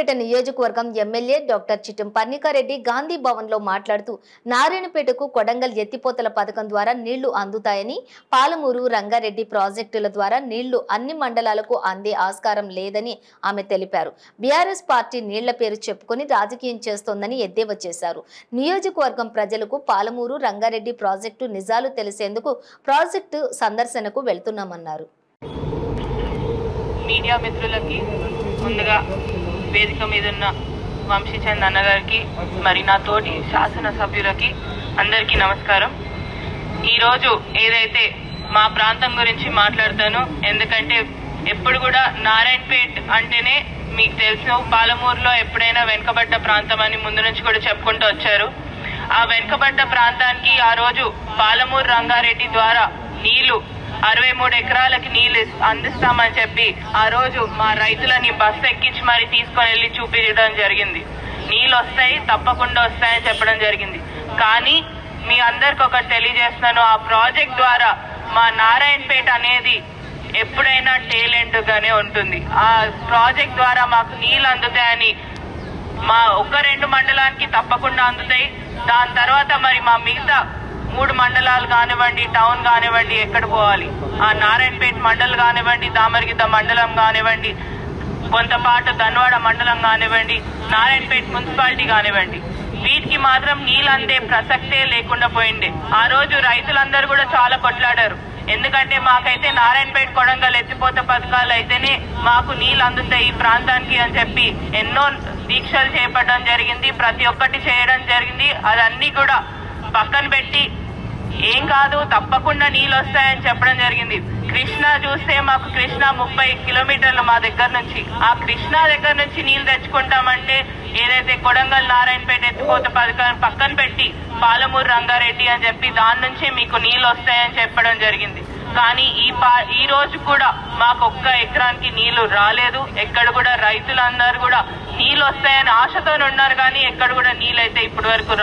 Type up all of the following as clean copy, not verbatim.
నారాయణపేట నియోజకవర్గం MLA doctor Chittam Parnika Reddy Gandhi భవన్లో మాట్లాడుతూ నారాయణపేటకు కొడంగల్ ఎత్తిపోతల పథకం ద్వారా నీళ్లు అందుతాయని, పాలమూరు రంగారెడ్డి ప్రాజెక్టుల ద్వారా నీళ్లు అన్ని మండలాలకు అందే ఆస్కారం లేదని ఆమె తెలిపారు. బీఆర్ఎస్ పార్టీ నీళ్ల పేరు చెప్పుకొని రాజకీయం చేస్తోందని ఎద్దేవా చేశారు. నియోజకవర్గం ప్రజలకు పాలమూరు రంగారెడ్డి ప్రాజెక్టు నిజాలు తెలిసేందుకు ప్రాజెక్టు సందర్శనకు వెళ్తున్నామన్నారు. మీడియా మిత్రులకి ముందుగా వేదిక మీద ఉన్న వంశీచంద్ అన్నగారికి మరి నా తోటి శాసనసభ్యులకి అందరికీ నమస్కారం. ఈరోజు ఏదైతే మా ప్రాంతం గురించి మాట్లాడతానో, ఎందుకంటే ఎప్పుడు కూడా నారాయణపేట్ అంటేనే మీకు తెలుసు, పాలమూరులో ఎప్పుడైనా వెనుకబడ్డ ప్రాంతం అని ముందు నుంచి కూడా చెప్పుకుంటూ వచ్చారు. ఆ వెనుకబడ్డ ప్రాంతానికి ఆ రోజు పాలమూరు రంగారెడ్డి ద్వారా నీళ్లు 63 ఎకరాలకి నీళ్లు అందిస్తామని చెప్పి ఆ రోజు మా రైతులని బస్సు ఎక్కించి మరి తీసుకొని వెళ్లి చూపించడం జరిగింది. నీళ్లు వస్తాయి, తప్పకుండా వస్తాయని చెప్పడం జరిగింది. కానీ మీ అందరికి ఒకటి తెలియజేస్తున్నాను, ఆ ప్రాజెక్ట్ ద్వారా మా నారాయణపేట అనేది ఎప్పుడైనా టేలెంట్ గానే ఉంటుంది. ఆ ప్రాజెక్ట్ ద్వారా మాకు నీళ్లు అందుతాయని మా 1-2 మండలానికి తప్పకుండా అందుతాయి. దాని తర్వాత మరి మా మిగతా 3 మండలాలు కానివ్వండి, టౌన్ కానివ్వండి, ఎక్కడ పోవాలి, ఆ నారాయణపేట మండలం కానివ్వండి, దామరగిద్ద మండలం కానివ్వండి, కొంతపాటు ధన్వాడ మండలం కానివ్వండి, నారాయణపేట మున్సిపాలిటీ కానివ్వండి, వీటికి మాత్రం నీళ్ళు అందే ప్రసక్తే లేకుండా పోయింది. ఆ రోజు రైతులందరూ కూడా చాలా కొట్లాడారు. ఎందుకంటే మాకైతే నారాయణపేట కొడంగల్ ఎత్తిపోత పథకాలు అయితేనే మాకు నీళ్ళు అందుతాయి ఈ ప్రాంతానికి అని చెప్పి ఎన్నో దీక్షలు చేపట్టడం జరిగింది. ప్రతి ఒక్కటి చేయడం జరిగింది. అదన్నీ కూడా పక్కన పెట్టి ఏం కాదు, తప్పకుండా నీళ్ళు వస్తాయని చెప్పడం జరిగింది. కృష్ణా చూస్తే మాకు కృష్ణా 30 కిలోమీటర్లు మా దగ్గర నుంచి, ఆ కృష్ణా దగ్గర నుంచి నీళ్లు తెచ్చుకుంటామంటే ఏదైతే కొడంగల్ నారాయణపేట ఎత్తిపోత పథకాన్ని పక్కన పెట్టి పాలమూరు రంగారెడ్డి అని చెప్పి దాని నుంచి మీకు నీళ్లు వస్తాయని చెప్పడం జరిగింది. కానీ ఈ రోజు కూడా మాకు 1 ఎకరానికి నీళ్లు రాలేదు. ఎక్కడ కూడా రైతులందరూ కూడా నీళ్ళు వస్తాయని ఆశతో ఉన్నారు, కానీ ఎక్కడ కూడా నీళ్ళు అయితే ఇప్పటి వరకు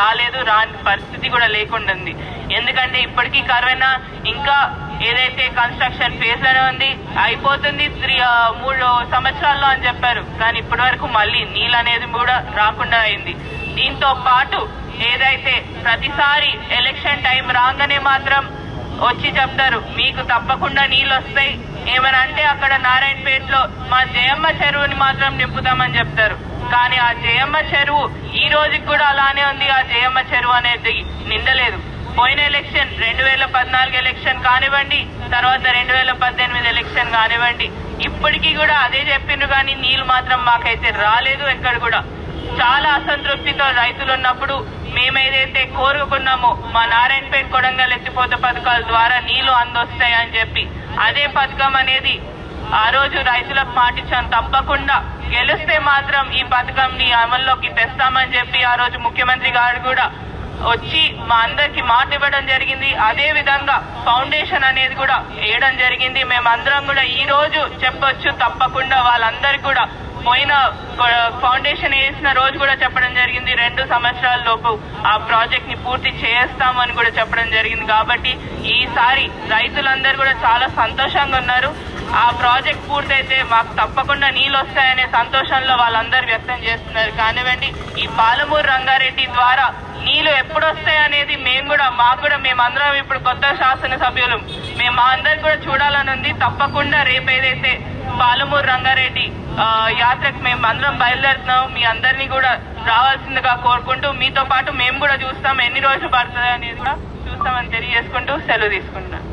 రాలేదు. రాని పరిస్థితి కూడా లేకుండా ఉంది. ఎందుకంటే ఇప్పటికీ కరోనా ఇంకా ఏదైతే కన్స్ట్రక్షన్ ఫేజ్ లోనే ఉంది, అయిపోతుంది 3 సంవత్సరాల్లో అని చెప్పారు. కానీ ఇప్పటి వరకు మళ్ళీ నీళ్ళు అనేది కూడా రాకుండా అయింది. దీంతో పాటు ఏదైతే ప్రతిసారి ఎలక్షన్ టైం రాగానే మాత్రం వచ్చి చెప్తారు మీకు తప్పకుండా నీళ్ళు వస్తాయి, ఏమని అంటే అక్కడ నారాయణపేటలో మా జయమ్మ చెరువుని మాత్రం నింపుతామని చెప్తారు. కానీ ఆ జయమ్మ చెరువు ఈ రోజుకి కూడా అలానే ఉంది. ఆ జయమ్మ చెరువు అనేది నిండలేదు. పోయిన ఎలక్షన్ 2014 ఎలక్షన్ కానివ్వండి, తర్వాత 2018 ఎలక్షన్ కానివ్వండి, ఇప్పటికీ కూడా అదే చెప్పిండ్రు, కానీ నీళ్లు మాత్రం మాకైతే రాలేదు. ఎక్కడ కూడా చాలా అసంతృప్తితో రైతులు ఉన్నప్పుడు మేమేదైతే కోరుకున్నామో మా నారాయణపేట కొడంగల్ ఎత్తిపోత పథకాల ద్వారా నీళ్లు అందొస్తాయని చెప్పి అదే పథకం అనేది ఆ రోజు రైతులకు పాటించాం. తప్పకుండా గెలిస్తే మాత్రం ఈ పథకంని అమల్లోకి తెస్తామని చెప్పి ఆ రోజు ముఖ్యమంత్రి గారు కూడా వచ్చి మా అందరికి మాట ఇవ్వడం జరిగింది. అదే విధంగా ఫౌండేషన్ అనేది కూడా వేయడం జరిగింది. మేమందరం కూడా ఈ రోజు చెప్పొచ్చు, తప్పకుండా వాళ్ళందరికీ కూడా పోయిన ఫౌండేషన్ వేసిన రోజు కూడా చెప్పడం జరిగింది 2 సంవత్సరాల లోపు ఆ ప్రాజెక్ట్ ని పూర్తి చేస్తామని కూడా చెప్పడం జరిగింది. కాబట్టి ఈసారి రైతులందరూ కూడా చాలా సంతోషంగా ఉన్నారు. ఆ ప్రాజెక్ట్ పూర్తయితే మాకు తప్పకుండా నీళ్ళు వస్తాయనే సంతోషంలో వాళ్ళందరూ వ్యక్తం చేస్తున్నారు. కానివ్వండి, ఈ పాలమూరు రంగారెడ్డి ద్వారా నీళ్లు ఎప్పుడు వస్తాయనేది మేమందరం ఇప్పుడు కొత్త శాసనసభ్యులు మా అందరికి కూడా చూడాలని ఉంది. తప్పకుండా రేపు ఏదైతే పాలమూరు రంగారెడ్డి యాత్రకు మేము అందరం బయలుదేరుతున్నాం, మీ అందరినీ కూడా రావాల్సిందిగా కోరుకుంటూ మీతో పాటు మేము కూడా చూస్తాం, ఎన్ని రోజులు పడుతుంది అనేది కూడా చూస్తామని తెలియజేసుకుంటూ సెలవు తీసుకుంటున్నాం.